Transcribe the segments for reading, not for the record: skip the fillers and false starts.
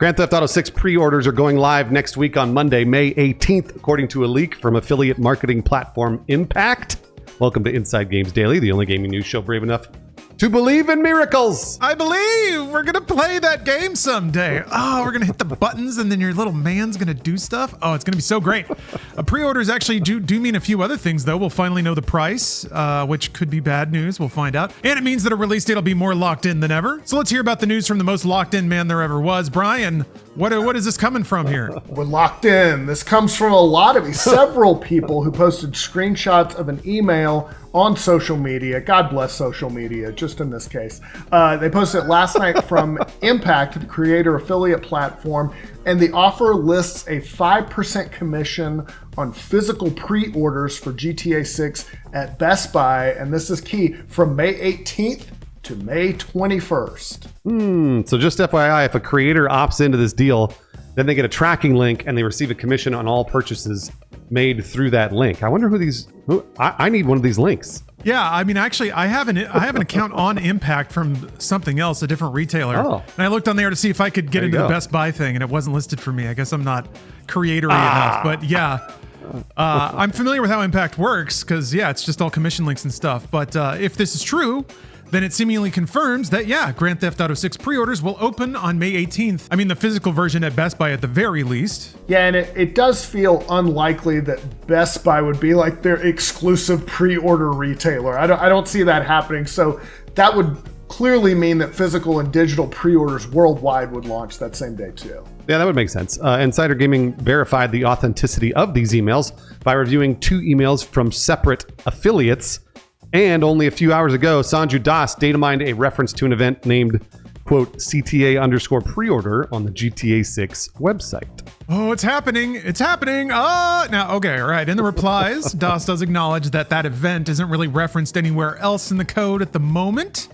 Grand Theft Auto 6 pre-orders are going live next week on Monday, May 18th, according to a leak from affiliate marketing platform Impact. Welcome to Inside Games Daily, the only gaming news show brave enough to believe in miracles. I believe we're going to play that game someday. Oh, we're going to hit the buttons and then your little man's going to do stuff. Oh, it's going to be so great. Pre-orders actually do mean a few other things, though. We'll finally know the price, which could be bad news. We'll find out. And it means that a release date will be more locked in than ever. So let's hear about the news from the most locked in man there ever was. Brian, what is this coming from here? We're locked in. This comes from several people who posted screenshots of an email on social media. God bless social media, just in this case. They posted it last night from Impact, the creator affiliate platform, and the offer lists a 5% commission on physical pre-orders for GTA 6 at Best Buy, and this is key, from May 18th to May 21st. So just FYI, if a creator opts into this deal, then they get a tracking link and they receive a commission on all purchases made through that link. I wonder I need one of these links. Yeah, I mean, actually, I have an account on Impact from something else, a different retailer. Oh. And I looked on there to see if I could get into the Best Buy thing, and it wasn't listed for me. I guess I'm not creatory enough, but yeah. I'm familiar with how Impact works because, yeah, it's just all commission links and stuff. But if this is true, then it seemingly confirms that, yeah, Grand Theft Auto 6 pre-orders will open on May 18th. I mean, the physical version at Best Buy at the very least. Yeah, and it does feel unlikely that Best Buy would be like their exclusive pre-order retailer. I don't see that happening. So that would clearly mean that physical and digital pre-orders worldwide would launch that same day too. Yeah, that would make sense. Insider Gaming verified the authenticity of these emails by reviewing 2 emails from separate affiliates. And only a few hours ago, Sanju Das data mined a reference to an event named, quote, CTA pre-order on the GTA 6 website. Oh, it's happening. It's happening. Now, okay, all right. In the replies, Das does acknowledge that event isn't really referenced anywhere else in the code at the moment.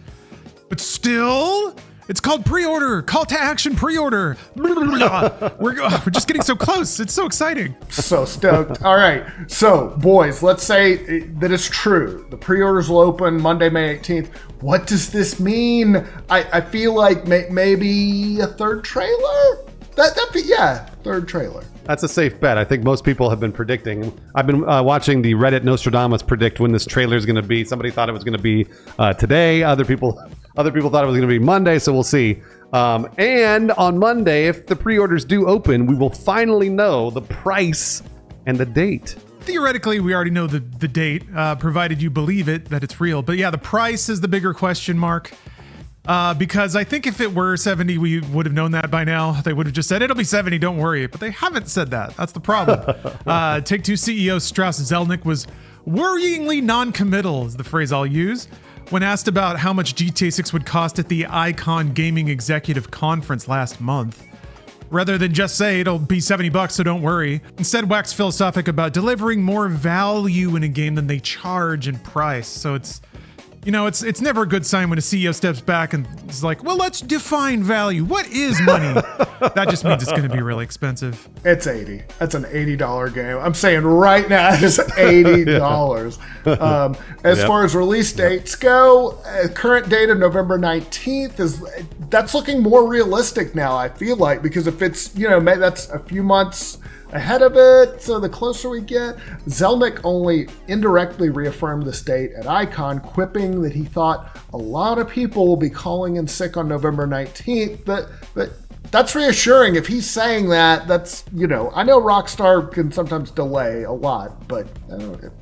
But still, it's called pre-order. Call to action pre-order. We're just getting so close. It's so exciting. So stoked. All right. So, boys, let's say that it's true. The pre-orders will open Monday, May 18th. What does this mean? I feel like maybe a third trailer? Third trailer. That's a safe bet. I think most people have been predicting. I've been watching the Reddit Nostradamus predict when this trailer is going to be. Somebody thought it was going to be today. Other people thought it was going to be Monday, so we'll see. And on Monday, if the pre-orders do open, we will finally know the price and the date. Theoretically, we already know the date, provided you believe it, that it's real. But yeah, the price is the bigger question mark. Because I think if it were 70, we would have known that by now. They would have just said, it'll be 70, don't worry. But they haven't said that. That's the problem. Take-Two CEO Strauss Zelnick was worryingly non-committal, is the phrase I'll use, when asked about how much GTA 6 would cost at the Icon Gaming Executive Conference last month. Rather than just say it'll be $70, so don't worry. Instead, waxed philosophic about delivering more value in a game than they charge in price. So it's never a good sign when a CEO steps back and is like, well, let's define value. What is money? That just means it's going to be really expensive. It's $80. That's an $80 game. I'm saying right now, it's $80. As far as release dates go, current date of November 19th that's looking more realistic now, I feel like, because if it's, maybe that's a few months ahead of it, so the closer we get. Zelnick only indirectly reaffirmed this date at Icon, quipping that he thought a lot of people will be calling in sick on November 19th, but that's reassuring. If he's saying that, that's, I know Rockstar can sometimes delay a lot, but it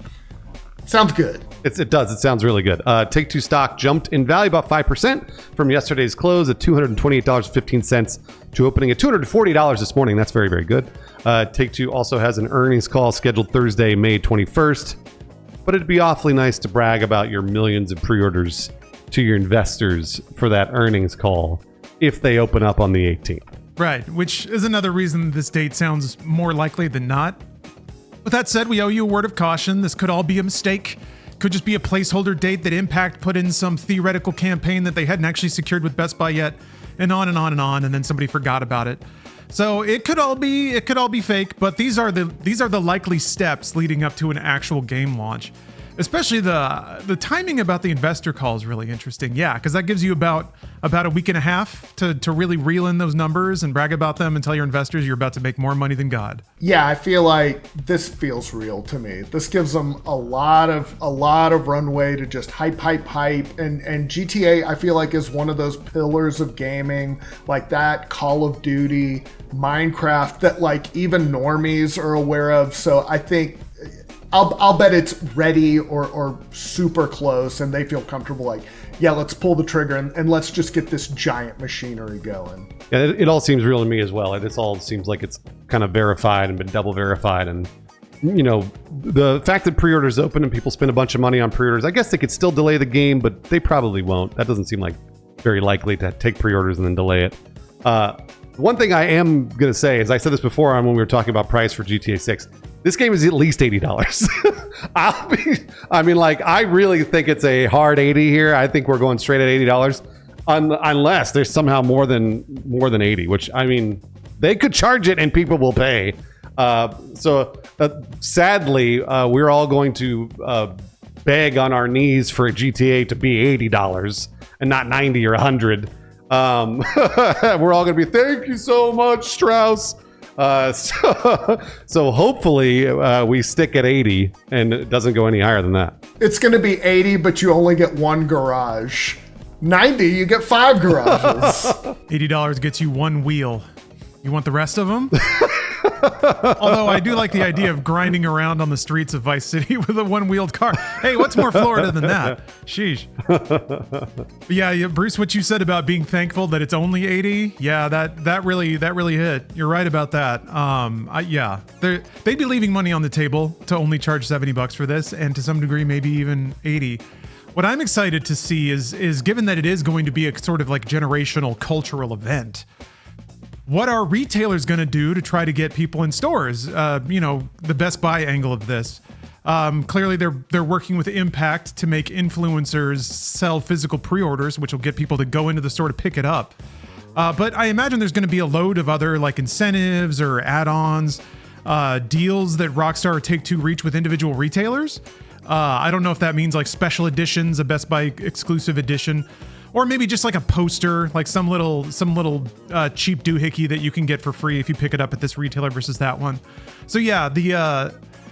sounds good. It does. It sounds really good. Take-Two stock jumped in value about 5% from yesterday's close at $228.15 to opening at $240 this morning. That's very, very good. Take-Two also has an earnings call scheduled Thursday, May 21st. But it'd be awfully nice to brag about your millions of pre-orders to your investors for that earnings call if they open up on the 18th. Right, which is another reason this date sounds more likely than not. With that said, we owe you a word of caution. This could all be a mistake. Could just be a placeholder date that Impact put in some theoretical campaign that they hadn't actually secured with Best Buy yet, and on and on and on, and then somebody forgot about it. So it could all be fake, but these are the likely steps leading up to an actual game launch. Especially the timing about the investor call is really interesting. Yeah, because that gives you about a week and a half to really reel in those numbers and brag about them and tell your investors you're about to make more money than God. Yeah, I feel like this feels real to me. This gives them a lot of runway to just hype. And GTA, I feel like, is one of those pillars of gaming, like that, Call of Duty, Minecraft, that like even normies are aware of. So I think I'll bet it's ready or super close, and they feel comfortable like, yeah, let's pull the trigger and let's just get this giant machinery going. Yeah, it all seems real to me as well. This all seems like it's kind of verified and been double verified. And, you know, the fact that pre-orders open and people spend a bunch of money on pre-orders, I guess they could still delay the game, but they probably won't. That doesn't seem like very likely to take pre-orders and then delay it. One thing I am going to say is, I said this before when we were talking about price for GTA 6. This game is at least $80. I really think it's a hard 80 here. I think we're going straight at $80, unless there's somehow more than 80. Which, I mean, they could charge it and people will pay. Sadly, we're all going to beg on our knees for a GTA to be $80 and not 90 or 100. We're all going to be, thank you so much, Strauss. So hopefully we stick at 80 and it doesn't go any higher than that. It's going to be 80, but you only get one garage. 90, you get 5 garages. $80 gets you one wheel. You want the rest of them? Although I do like the idea of grinding around on the streets of Vice City with a one-wheeled car. Hey, what's more Florida than that? Sheesh. But yeah, Bruce, what you said about being thankful that it's only 80, yeah, that really hit. You're right about that. They'd be leaving money on the table to only charge $70 for this, and to some degree maybe even 80. What I'm excited to see is given that it is going to be a sort of like generational cultural event, what are retailers going to do to try to get people in stores? The Best Buy angle of this. Clearly, they're working with Impact to make influencers sell physical pre-orders, which will get people to go into the store to pick it up. But I imagine there's going to be a load of other like incentives or add-ons, deals that Rockstar or Take-Two reach with individual retailers. I don't know if that means like special editions, a Best Buy exclusive edition, or maybe just like a poster, like some little cheap doohickey that you can get for free if you pick it up at this retailer versus that one. So yeah,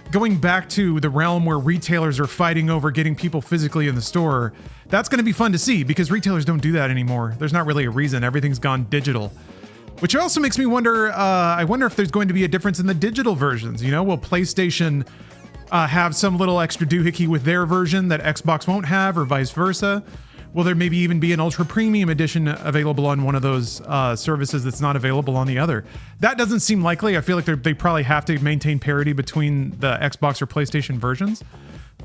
going back to the realm where retailers are fighting over getting people physically in the store, that's going to be fun to see because retailers don't do that anymore. There's not really a reason. Everything's gone digital. Which also makes me wonder, I wonder if there's going to be a difference in the digital versions. Will PlayStation have some little extra doohickey with their version that Xbox won't have, or vice versa? Will there maybe even be an ultra premium edition available on one of those services that's not available on the other? That doesn't seem likely. I feel like they probably have to maintain parity between the Xbox or PlayStation versions.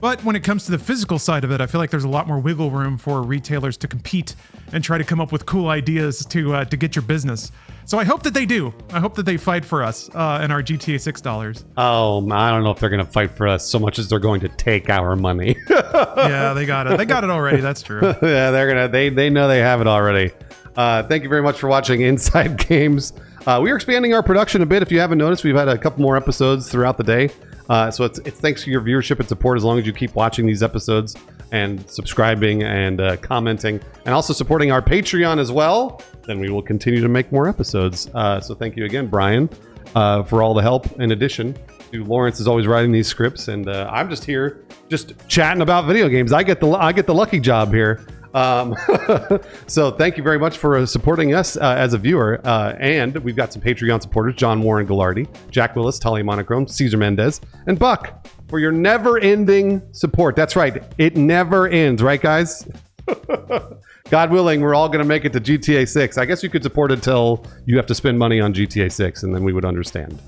But when it comes to the physical side of it, I feel like there's a lot more wiggle room for retailers to compete and try to come up with cool ideas to get your business. So I hope that they do. I hope that they fight for us and our GTA 6 dollars. Oh, I don't know if they're going to fight for us so much as they're going to take our money. Yeah, they got it. They got it already. That's true. Yeah, they know they have it already. Thank you very much for watching Inside Games. We are expanding our production a bit. If you haven't noticed, we've had a couple more episodes throughout the day. So it's thanks to your viewership and support. As long as you keep watching these episodes and subscribing and commenting and also supporting our Patreon as well, then we will continue to make more episodes. So thank you again, Brian, for all the help. In addition to Lawrence is always writing these scripts, and I'm just here just chatting about video games. I get the lucky job here. So thank you very much for supporting us as a viewer. And we've got some Patreon supporters: John Warren Gallardi, Jack Willis, Talia Monochrome, Cesar Mendez, and Buck, for your never-ending support. That's right, it never ends, right, guys? God willing, we're all going to make it to GTA 6. I guess you could support it until you have to spend money on GTA 6, and then we would understand.